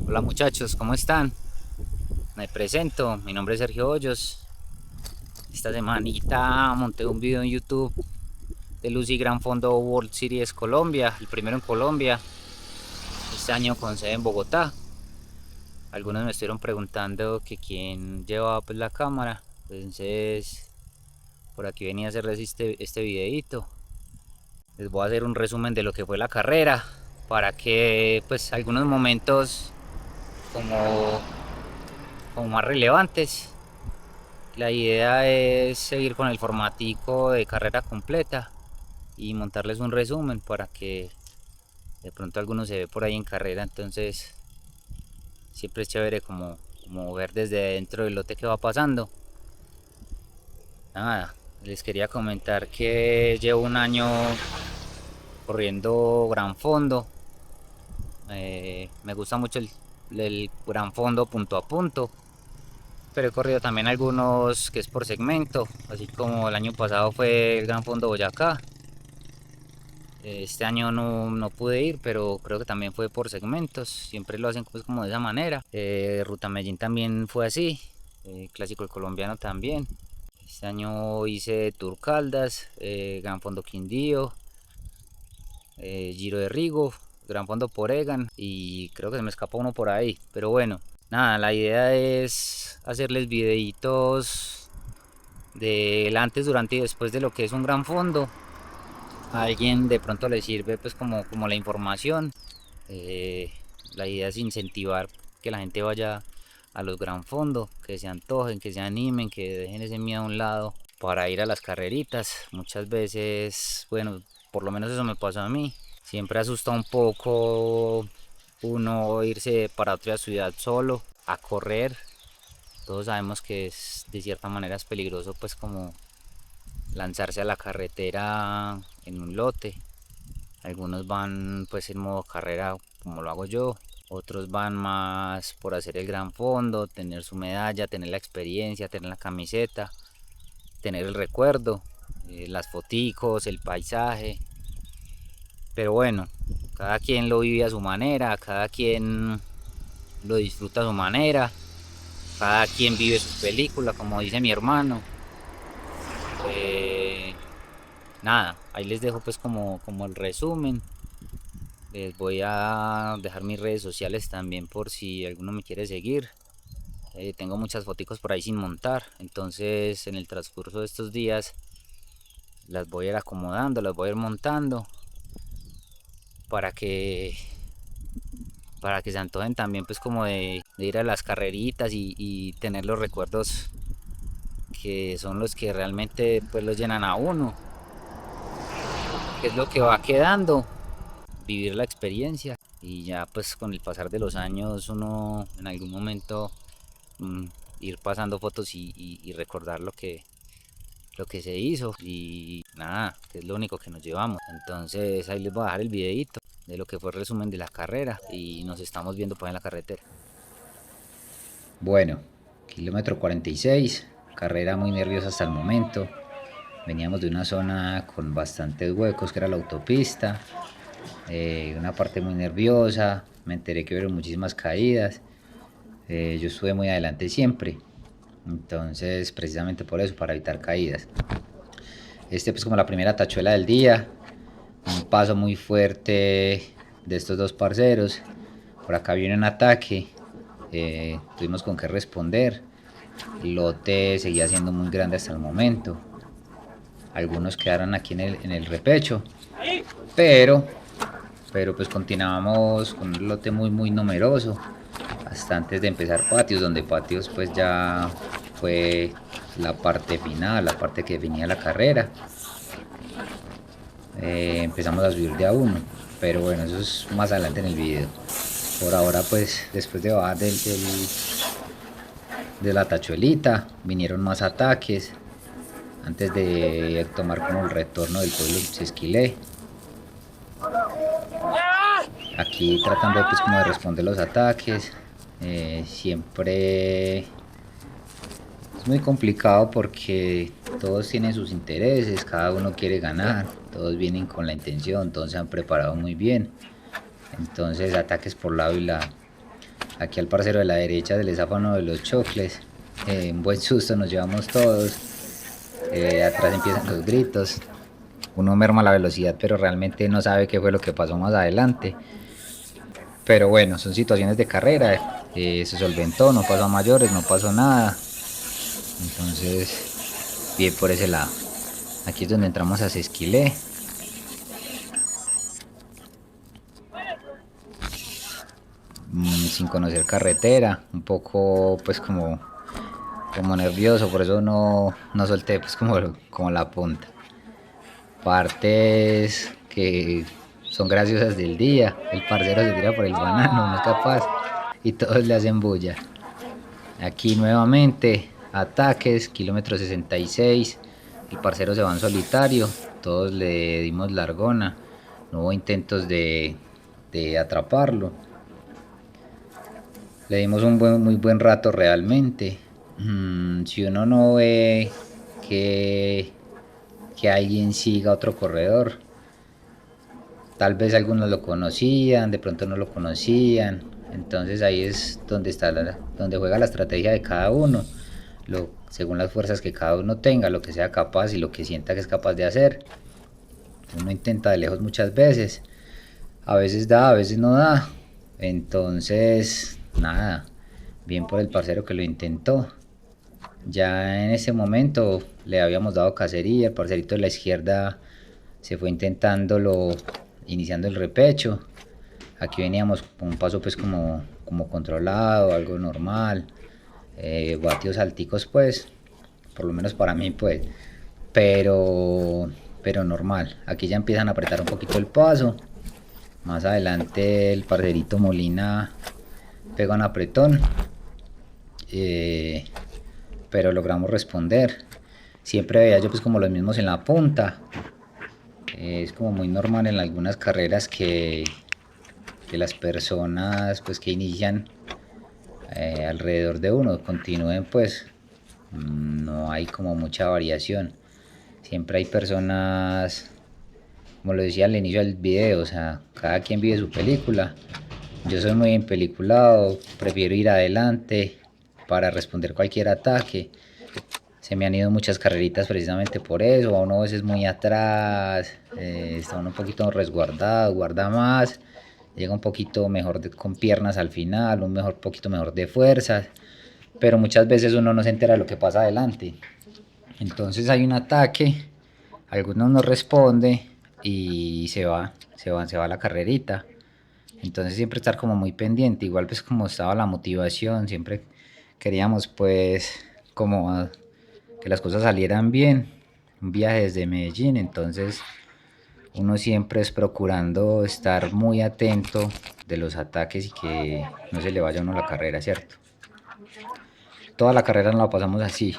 Hola muchachos, ¿cómo están? Me presento, mi nombre es Sergio Hoyos. Esta semanita monté un video en YouTube de Lucy Gran Fondo World Series Colombia, el primero en Colombia, este año con sede en Bogotá. Algunos me estuvieron preguntando que quién llevaba pues la cámara, entonces por aquí venía a hacerles este videito. Les voy a hacer un resumen de lo que fue la carrera para que pues algunos momentos como, como más relevantes. La idea es seguir con el formatico de carrera completa y montarles un resumen para que de pronto alguno se ve por ahí en carrera. Entonces siempre es chévere como ver desde dentro del lote que va pasando. Nada, les quería comentar que llevo un año corriendo gran fondo. Me gusta mucho el gran fondo punto a punto, pero he corrido también algunos que es por segmento, así como el año pasado fue el Gran Fondo Boyacá. Este año no pude ir, pero creo que también fue por segmentos. Siempre lo hacen pues como de esa manera. Ruta Medellín también fue así. Clásico el colombiano también. Este año hice Tour Caldas, Gran Fondo Quindío, Giro de Rigo, Gran Fondo Poregan y creo que se me escapa uno por ahí. Pero bueno, nada, la idea es hacerles videitos del antes, durante y después de lo que es un gran fondo. A alguien de pronto le sirve pues como la información. Eh, la idea es incentivar que la gente vaya a los gran fondos, que se antojen, que se animen, que dejen ese miedo a un lado para ir a las carreritas. Muchas veces, bueno, por lo menos eso me pasó a mí. Siempre asusta un poco uno irse para otra ciudad solo a correr. Todos sabemos que es de cierta manera es peligroso pues como lanzarse a la carretera en un lote. Algunos van pues en modo carrera como lo hago yo, otros van más por hacer el gran fondo, tener su medalla, tener la experiencia, tener la camiseta, tener el recuerdo, las foticos, el paisaje. Pero bueno, cada quien lo vive a su manera, cada quien lo disfruta a su manera, cada quien vive su película, como dice mi hermano. Eh, Nada, ahí les dejo pues como el resumen. Les voy a dejar mis redes sociales también por si alguno me quiere seguir. Tengo muchas fotos por ahí sin montar, entonces en el transcurso de estos días las voy a ir acomodando, las voy a ir montando para que para que se antojen también pues como de ir a las carreritas y tener los recuerdos que son los que realmente pues los llenan a uno, que es lo que va quedando, vivir la experiencia y ya pues con el pasar de los años uno en algún momento mm, ir pasando fotos y recordar lo que se hizo y nada, que es lo único que nos llevamos. Entonces ahí les voy a dejar el videito de lo que fue el resumen de la carrera y nos estamos viendo pues en la carretera. Bueno, kilómetro 46, carrera muy nerviosa hasta el momento. Veníamos de una zona con bastantes huecos, que era la autopista, una parte muy nerviosa. Me enteré que hubo muchísimas caídas. Yo estuve muy adelante siempre, entonces precisamente por eso, para evitar caídas. Pues como la primera tachuela del día, un paso muy fuerte de estos dos parceros. Por acá viene un ataque, tuvimos con qué responder. El lote seguía siendo muy grande hasta el momento. Algunos quedaron aquí en el repecho, pero, pero pues continuábamos con un lote muy numeroso hasta antes de empezar patios, donde patios pues ya fue la parte final, la parte que definía la carrera. Empezamos a subir de a uno, pero bueno, eso es más adelante en el video. Por ahora pues después de bajar de la tachuelita vinieron más ataques antes de tomar como el retorno del pueblo Sesquilé. Aquí tratando pues como de responder los ataques. Siempre es muy complicado porque todos tienen sus intereses, cada uno quiere ganar, todos vienen con la intención, todos se han preparado muy bien. Entonces ataques por lado y lado. Aquí al parcero de la derecha se le zafa uno de los chocles. Un buen susto nos llevamos todos. Atrás empiezan los gritos. Uno merma la velocidad, pero realmente no sabe qué fue lo que pasó más adelante. Pero bueno, son situaciones de carrera. Se solventó, no pasó a mayores, no pasó nada. Entonces, bien por ese lado. Aquí es donde entramos a Sesquilé. Sin conocer carretera, un poco pues como nervioso, por eso no solté pues como la punta. Partes que son graciosas del día, el parcero se tira por el banano, no es capaz, y todos le hacen bulla. Aquí nuevamente, ataques, kilómetro 66, el parcero se va en solitario, todos le dimos largona, no hubo intentos de atraparlo. Le dimos un muy buen rato realmente. Si uno no ve que alguien siga otro corredor, tal vez algunos lo conocían, de pronto no lo conocían. Entonces ahí es donde donde juega la estrategia de cada uno, según las fuerzas que cada uno tenga, lo que sea capaz y lo que sienta que es capaz de hacer. Uno intenta de lejos muchas veces, a veces da, a veces no da. Entonces, nada, bien por el parcero que lo intentó. Ya en ese momento le habíamos dado cacería, el parcerito de la izquierda se fue iniciando el repecho. Aquí veníamos con un paso pues como controlado, algo normal, vatios alticos pues, por lo menos para mí pues, pero normal. Aquí ya empiezan a apretar un poquito el paso. Más adelante el parcerito Molina pega un apretón, pero logramos responder. Siempre veía yo pues como los mismos en la punta. Es como muy normal en algunas carreras que las personas pues que inician alrededor de uno continúen pues, no hay como mucha variación. Siempre hay personas, como lo decía al inicio del video, o sea, cada quien vive su película. Yo soy muy empeliculado, prefiero ir adelante para responder cualquier ataque. Se me han ido muchas carreritas precisamente por eso. A uno a veces muy atrás, está uno un poquito resguardado, guarda más, llega un poquito mejor con piernas al final, un poquito mejor de fuerzas, pero muchas veces uno no se entera de lo que pasa adelante. Entonces hay un ataque, algunos no responde y se va la carrerita. Entonces siempre estar como muy pendiente, igual pues como estaba la motivación, siempre queríamos pues como que las cosas salieran bien, un viaje desde Medellín, entonces uno siempre es procurando estar muy atento de los ataques y que no se le vaya a uno la carrera, ¿cierto? Toda la carrera nos la pasamos así,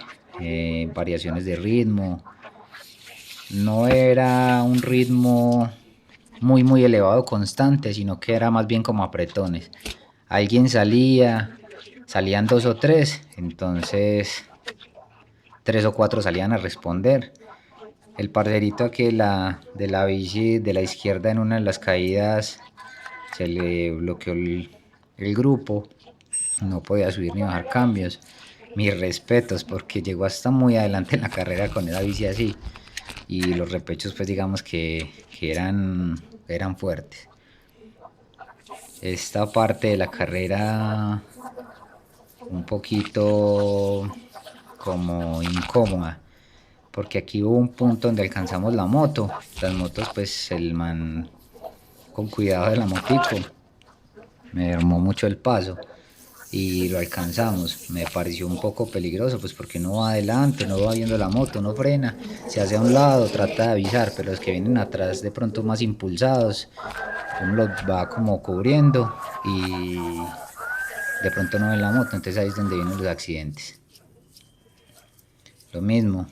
variaciones de ritmo, no era un ritmo muy elevado constante, sino que era más bien como apretones. Alguien salían dos o tres, entonces tres o cuatro salían a responder. El parcerito que de la bici de la izquierda en una de las caídas se le bloqueó el grupo, no podía subir ni bajar cambios. Mis respetos, porque llegó hasta muy adelante en la carrera con esa bici así, y los repechos pues digamos que eran fuertes. Esta parte de la carrera un poquito como incómoda, porque aquí hubo un punto donde alcanzamos la moto. Las motos pues el man con cuidado de la motico me armó mucho el paso y lo alcanzamos. Me pareció un poco peligroso pues porque uno va adelante, no va viendo la moto, no frena, se hace a un lado, trata de avisar, pero los que vienen atrás de pronto más impulsados, uno los va como cubriendo y de pronto no ven la moto, entonces ahí es donde vienen los accidentes. Lo mismo,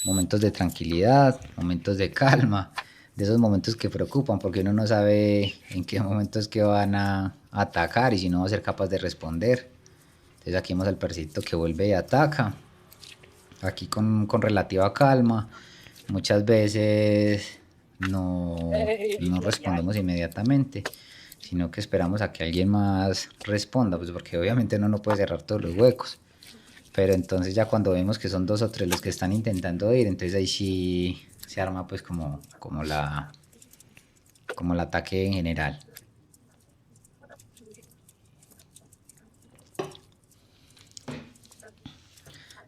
momentos de tranquilidad, momentos de calma, de esos momentos que preocupan porque uno no sabe en qué momentos que van a atacar y si no va a ser capaz de responder. Entonces aquí vemos al percito que vuelve y ataca, aquí con relativa calma. Muchas veces no respondemos inmediatamente, sino que esperamos a que alguien más responda, pues porque obviamente no puede cerrar todos los huecos. Pero entonces ya cuando vemos que son 2 o 3 los que están intentando ir, entonces ahí sí se arma pues como el ataque en general.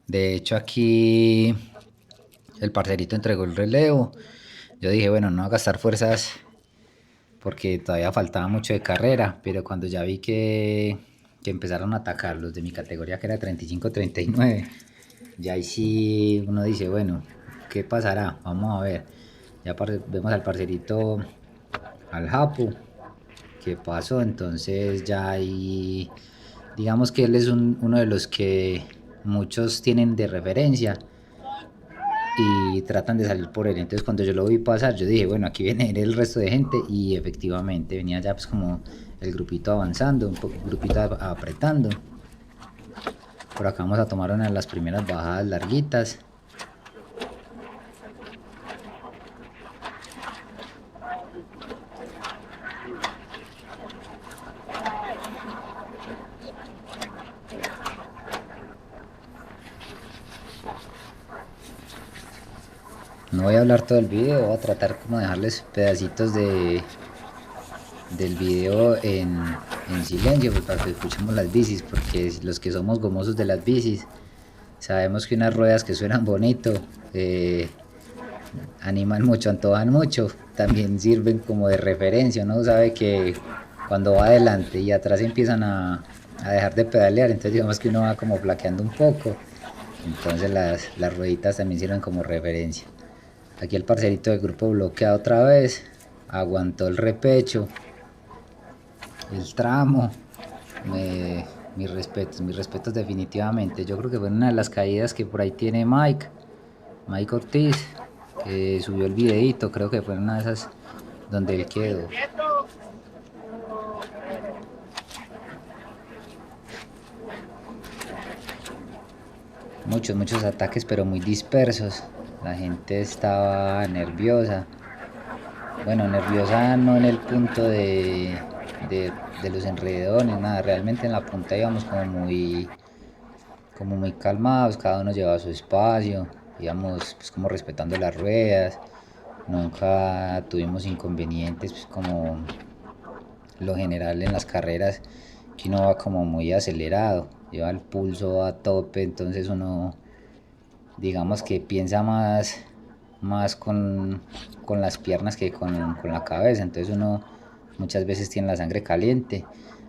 De hecho aquí el parcerito entregó el relevo. Yo dije, bueno, no voy a gastar fuerzas porque todavía faltaba mucho de carrera, pero cuando ya vi que empezaron a atacar los de mi categoría, que era 35-39, ya ahí sí uno dice, bueno, ¿qué pasará? Vamos a ver. Ya vemos al parcerito, al Japu, que pasó, entonces ya ahí, digamos que él es uno de los que muchos tienen de referencia y tratan de salir por él. Entonces cuando yo lo vi pasar, yo dije, bueno, aquí viene el resto de gente, y efectivamente venía ya pues como el grupito avanzando, grupito apretando. Por acá vamos a tomar una de las primeras bajadas larguitas. No voy a hablar todo el video, voy a tratar como dejarles pedacitos del video en silencio, pues para que escuchemos las bicis, porque los que somos gomosos de las bicis sabemos que unas ruedas que suenan bonito animan mucho, antojan mucho, también sirven como de referencia. Uno sabe que cuando va adelante y atrás empiezan a dejar de pedalear, entonces digamos que uno va como flaqueando un poco, entonces las rueditas también sirven como referencia. Aquí el parcerito del grupo bloquea otra vez, aguantó el repecho, el tramo. Mis respetos definitivamente. Yo creo que fue una de las caídas que por ahí tiene Mike Ortiz, que subió el videito, creo que fue una de esas donde él quedó. Muchos ataques, pero muy dispersos. La gente estaba nerviosa. Bueno, nerviosa no en el punto de los enredones, nada. Realmente en la punta íbamos como muy calmados, cada uno llevaba su espacio, íbamos pues como respetando las ruedas, nunca tuvimos inconvenientes, pues como lo general en las carreras, que uno va como muy acelerado, lleva el pulso a tope, entonces uno digamos que piensa más con las piernas que con la cabeza, entonces uno muchas veces tiene la sangre caliente,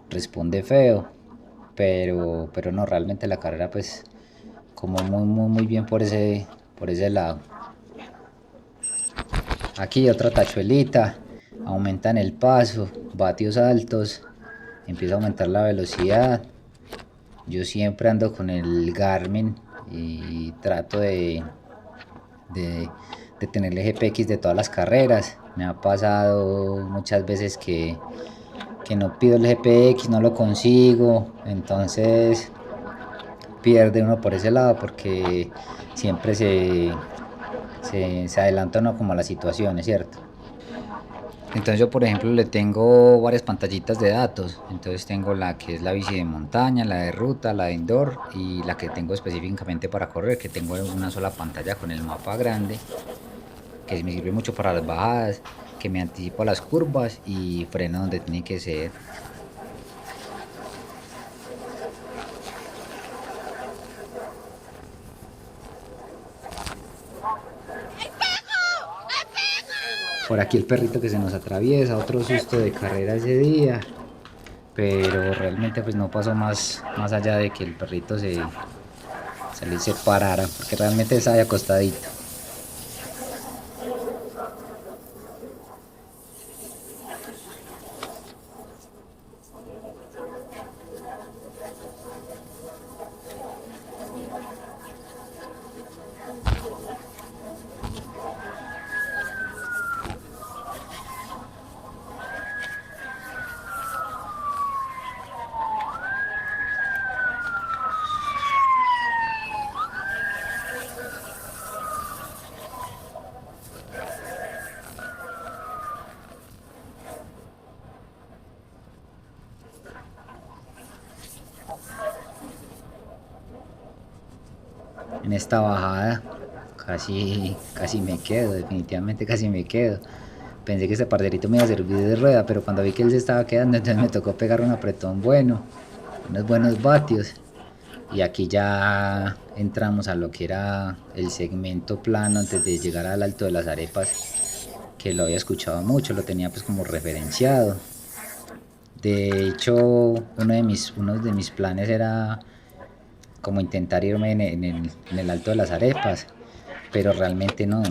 responde feo, pero no, realmente la carrera pues como muy bien por ese lado. Aquí otra tachuelita, aumentan el paso, vatios altos, empieza a aumentar la velocidad. Yo siempre ando con el Garmin y trato de tener el GPX de todas las carreras. Me ha pasado muchas veces que no pido el GPX, no lo consigo, entonces pierde uno por ese lado porque siempre se adelanta uno como a las situaciones, ¿cierto? Entonces yo por ejemplo le tengo varias pantallitas de datos, entonces tengo la que es la bici de montaña, la de ruta, la de indoor y la que tengo específicamente para correr, que tengo una sola pantalla con el mapa grande, que me sirve mucho para las bajadas, que me anticipa las curvas y frena donde tiene que ser. Por aquí el perrito que se nos atraviesa, otro susto de carrera ese día, pero realmente pues no pasó más allá de que el perrito se parara, porque realmente estaba acostadito. esta bajada casi me quedo, definitivamente casi me quedo. Pensé que este parcerito me iba a servir de rueda, pero cuando vi que él se estaba quedando, entonces me tocó pegar un apretón bueno, unos buenos vatios. Y aquí ya entramos a lo que era el segmento plano antes de llegar al Alto de las Arepas, que lo había escuchado mucho, lo tenía pues como referenciado. De hecho, uno de mis planes era como intentar irme en el Alto de las Arepas, pero realmente no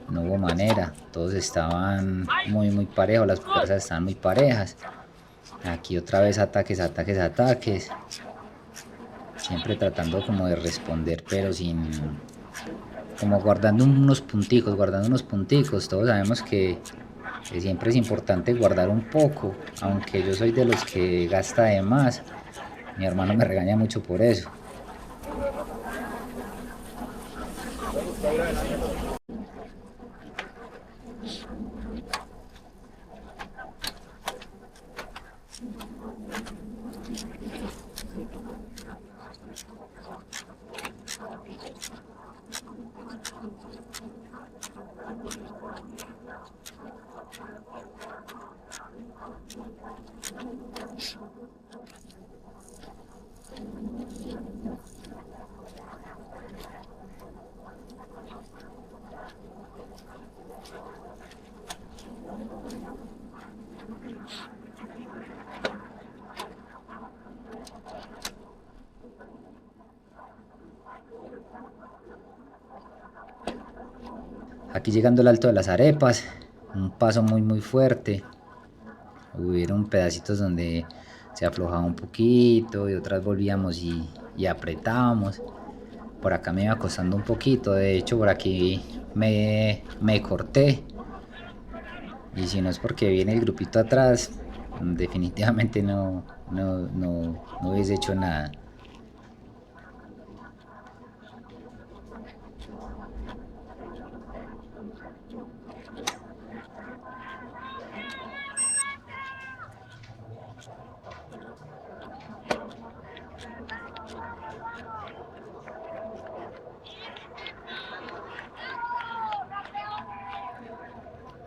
hubo manera. Todos estaban muy parejos, las fuerzas estaban muy parejas. Aquí otra vez ataques, siempre tratando como de responder, pero como guardando unos punticos. Todos sabemos que siempre es importante guardar un poco, aunque yo soy de los que gasta de más. Mi hermano me regaña mucho por eso. Aquí llegando al Alto de las Arepas, un paso muy fuerte. Hubieron pedacitos donde se aflojaba un poquito y otras volvíamos y apretábamos. Por acá me iba costando un poquito, de hecho por aquí me corté. Y si no es porque viene el grupito atrás, definitivamente no hubiese hecho nada.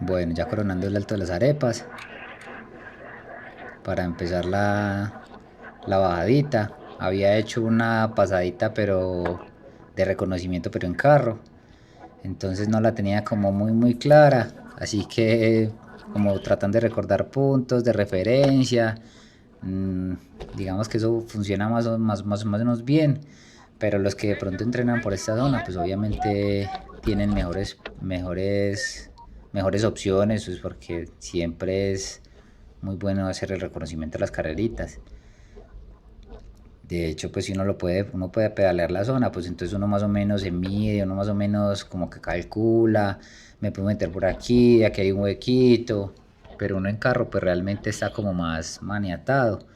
Bueno, ya coronando el Alto de las Arepas, para empezar la bajadita. Había hecho una pasadita pero de reconocimiento pero en carro, entonces no la tenía como muy clara, así que como tratando de recordar puntos de referencia. Digamos que eso funciona más o menos bien, pero los que de pronto entrenan por esta zona pues obviamente tienen mejores opciones, pues porque siempre es muy bueno hacer el reconocimiento de las carreritas. De hecho, pues si uno puede pedalear la zona, pues entonces uno más o menos se mide, uno más o menos como que calcula, me puedo meter por aquí hay un huequito, pero uno en carro pues realmente está como más maniatado,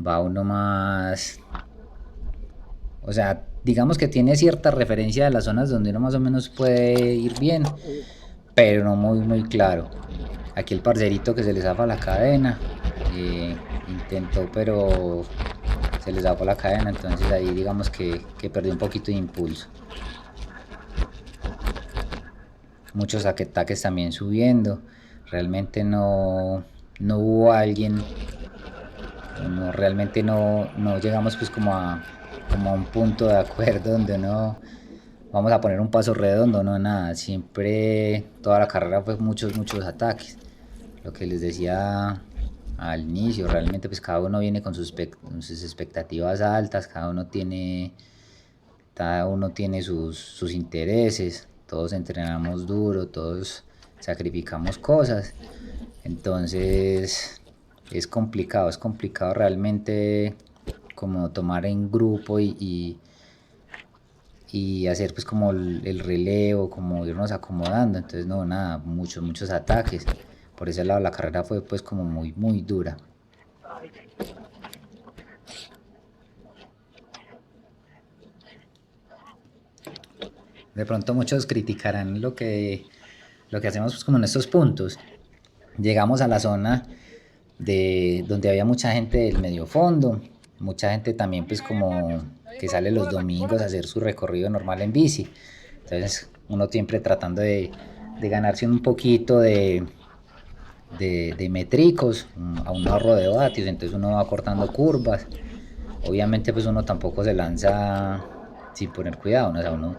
va uno más, o sea, digamos que tiene cierta referencia de las zonas donde uno más o menos puede ir bien, pero no muy claro. Aquí el parcerito que se le zafa la cadena, intentó, pero se le zafó la cadena, entonces ahí digamos que perdió un poquito de impulso. Muchos ataques también subiendo, realmente no hubo alguien, realmente no llegamos pues como a un punto de acuerdo donde no vamos a poner un paso redondo, no nada, siempre toda la carrera fue muchos ataques. Lo que les decía al inicio, realmente pues cada uno viene con sus expectativas altas, cada uno tiene sus intereses, todos entrenamos duro, todos sacrificamos cosas, entonces es complicado realmente como tomar en grupo y hacer pues como el relevo, como irnos acomodando, entonces no, nada, muchos ataques. Por ese lado la carrera fue pues como muy dura. De pronto muchos criticarán lo que hacemos pues como en estos puntos. Llegamos a la zona donde había mucha gente del medio fondo, mucha gente también pues como que sale los domingos a hacer su recorrido normal en bici. Entonces uno siempre tratando de ganarse un poquito de metricos a un ahorro de vatios, entonces uno va cortando curvas. Obviamente pues uno tampoco se lanza sin poner cuidado, ¿no? O sea, uno,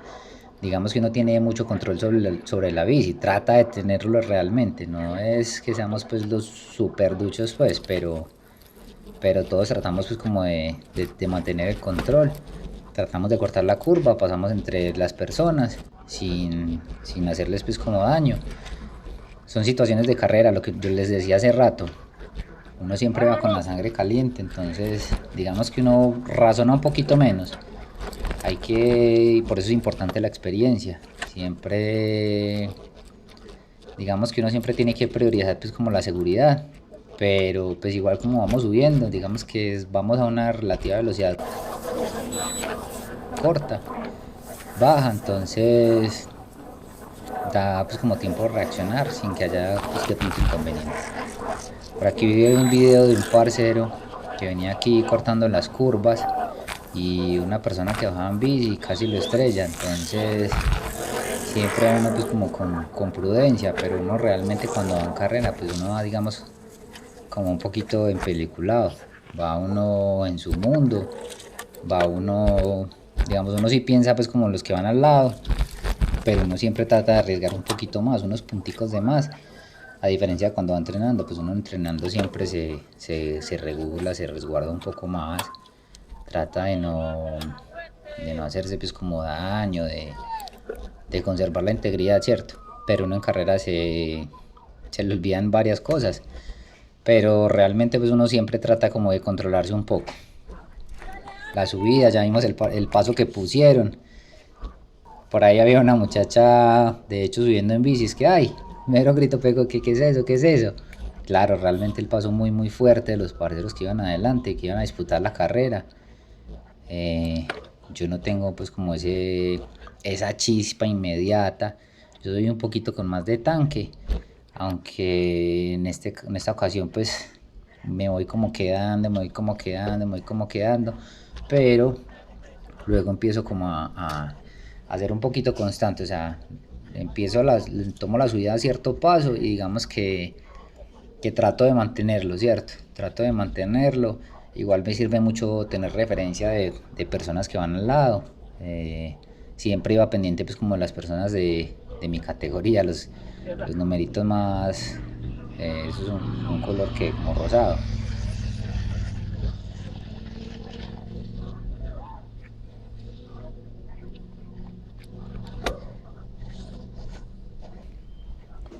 digamos que uno tiene mucho control sobre la bici, trata de tenerlo realmente, no es que seamos pues los super duchos pues, pero todos tratamos pues como de mantener el control, tratamos de cortar la curva, pasamos entre las personas sin hacerles pues como daño. Son situaciones de carrera, lo que yo les decía hace rato, uno siempre va con la sangre caliente, entonces digamos que uno razona un poquito menos. Hay que, por eso es importante la experiencia. Siempre, digamos que uno siempre tiene que priorizar pues como la seguridad, pero pues igual como vamos subiendo, digamos que vamos a una relativa velocidad corta, baja, entonces da pues como tiempo de reaccionar sin que haya pues de pronto inconvenientes. Por aquí vi un video de un parcero que venía aquí cortando las curvas y una persona que bajaba en bici casi lo estrella, entonces siempre uno pues como con prudencia, pero uno realmente cuando va en carrera pues uno va digamos como un poquito empeliculado, va uno en su mundo, va uno, digamos uno sí piensa pues como los que van al lado, pero uno siempre trata de arriesgar un poquito más, unos punticos de más, a diferencia de cuando va entrenando, pues uno entrenando siempre se regula, se resguarda un poco más, trata de no hacerse pues como daño, de conservar la integridad, ¿cierto? Pero uno en carrera se le olvidan varias cosas, pero realmente pues uno siempre trata como de controlarse un poco. La subida, ya vimos el paso que pusieron, por ahí había una muchacha, de hecho, subiendo en bici, es que, ay, mero grito pego, ¿qué es eso? ¿Qué es eso? Claro, realmente el paso muy fuerte de los parceros que iban adelante, que iban a disputar la carrera. Eh, yo no tengo pues como esa chispa inmediata, yo soy un poquito con más de tanque, aunque en esta ocasión pues me voy como quedando, pero luego empiezo como a ser un poquito constante, o sea, tomo la subida a cierto paso y digamos que trato de mantenerlo, ¿cierto? Trato de mantenerlo. Igual me sirve mucho tener referencia de personas que van al lado. Siempre iba pendiente pues como las personas de mi categoría, los numeritos más, eso es un color que como rosado.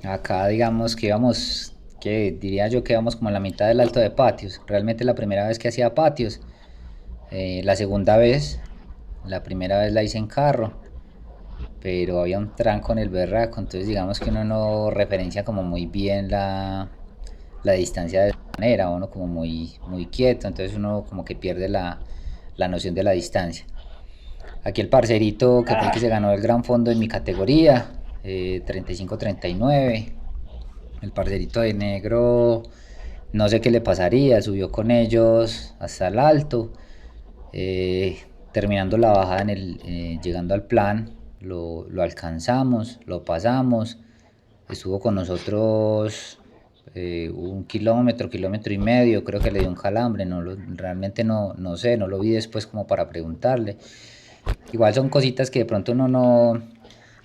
Acá digamos que íbamos, que diría yo que íbamos como a la mitad del Alto de Patios. Realmente la primera vez que hacía patios, la segunda vez, la primera vez la hice en carro, pero había un tranco en el berraco, entonces digamos que uno no referencia como muy bien la distancia de esa manera, uno como muy quieto, entonces uno como que pierde la noción de la distancia. Aquí el parcerito que fue el que se ganó el gran fondo en mi categoría, 35-39. El parcerito de negro, no sé qué le pasaría, subió con ellos hasta el alto. Terminando la bajada llegando al plan, lo alcanzamos, lo pasamos. Estuvo con nosotros un kilómetro y medio, creo que le dio un calambre, realmente no sé, no lo vi después como para preguntarle. Igual son cositas que de pronto uno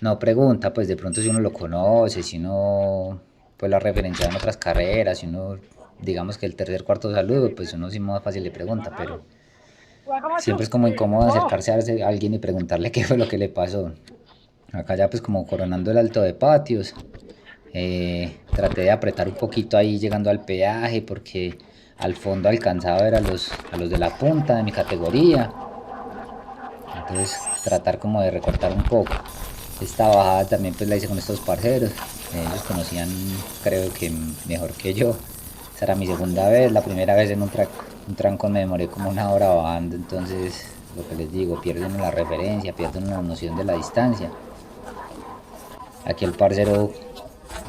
no pregunta, pues de pronto si uno lo conoce, si uno pues la referencia en otras carreras, si uno digamos que el tercer cuarto saludo, pues uno sí más fácil le pregunta, pero siempre es como incómodo acercarse a alguien y preguntarle qué fue lo que le pasó. Acá ya pues como coronando el Alto de Patios, traté de apretar un poquito ahí llegando al peaje porque al fondo alcanzaba a ver a los de la punta de mi categoría, entonces tratar como de recortar un poco. Esta bajada también pues la hice con estos parceros, ellos conocían creo que mejor que yo. Esa era mi segunda vez, la primera vez en un tranco me demoré como una hora bajando, entonces lo que les digo, pierden la referencia, pierden la noción de la distancia. Aquí el parcero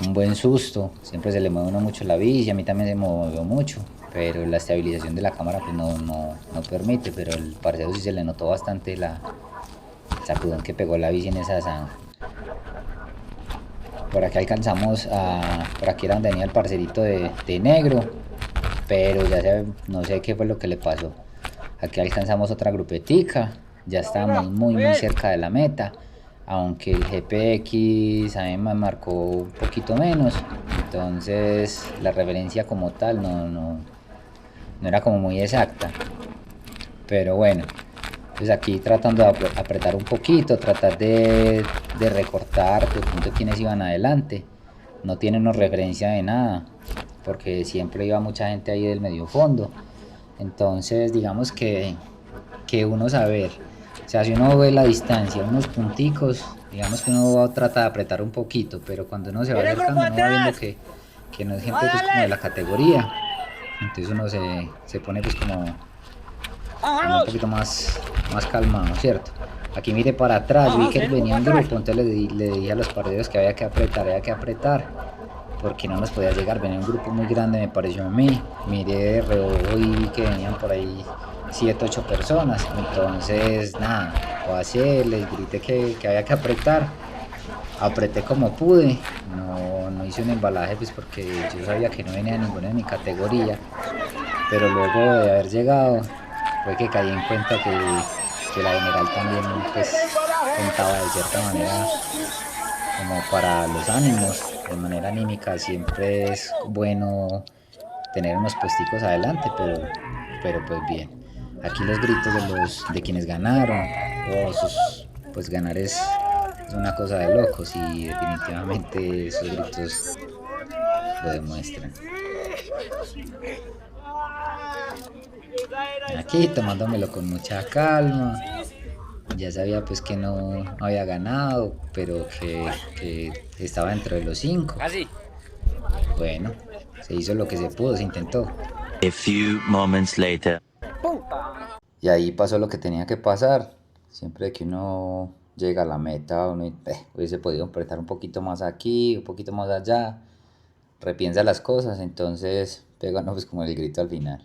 un buen susto. Siempre se le mueve uno mucho la bici, a mí también se me movió mucho, pero la estabilización de la cámara pues no permite, pero el parcero sí se le notó bastante el sacudón que pegó la bici en esa zanja. Por aquí alcanzamos por aquí era donde venía el parcerito de negro, pero no sé qué fue lo que le pasó. Aquí alcanzamos otra grupetica, ya estábamos muy cerca de la meta, aunque el GPX a mí me marcó un poquito menos, entonces la referencia como tal no era como muy exacta. Pero bueno, pues aquí tratando de apretar un poquito, tratar de recortar de pronto quienes iban adelante. No tienen una referencia de nada, porque siempre iba mucha gente ahí del medio fondo. Entonces digamos que uno saber, o sea, si uno ve la distancia, unos punticos, digamos que uno trata de apretar un poquito, pero cuando uno se va acercando, uno va viendo que no es gente pues como de la categoría, entonces uno se pone pues como un poquito más calmado, ¿cierto? Aquí mire para atrás, vi que venía un grupo, entonces le dije a los parceros que había que apretar, porque no nos podía llegar, venía un grupo muy grande me pareció a mí, miré de reojo y vi que venían por ahí 7, 8 personas, entonces nada, pasé, les grité que había que apretar, apreté como pude, no hice un embalaje pues porque yo sabía que no venía ninguna de mi categoría, pero luego de haber llegado fue que caí en cuenta que la general también pues contaba de cierta manera como para los ánimos, de manera anímica siempre es bueno tener unos puesticos adelante, pero pues bien. Aquí los gritos de quienes ganaron, pues ganar es una cosa de locos y definitivamente esos gritos lo demuestran. Aquí tomándomelo con mucha calma, ya sabía pues que no había ganado, pero que estaba dentro de los 5. Bueno, se hizo lo que se pudo, se intentó. A few moments later. Y ahí pasó lo que tenía que pasar. Siempre que uno llega a la meta, uno hubiese podido apretar un poquito más aquí, un poquito más allá, repiensa las cosas, entonces pega no, pues como el grito al final.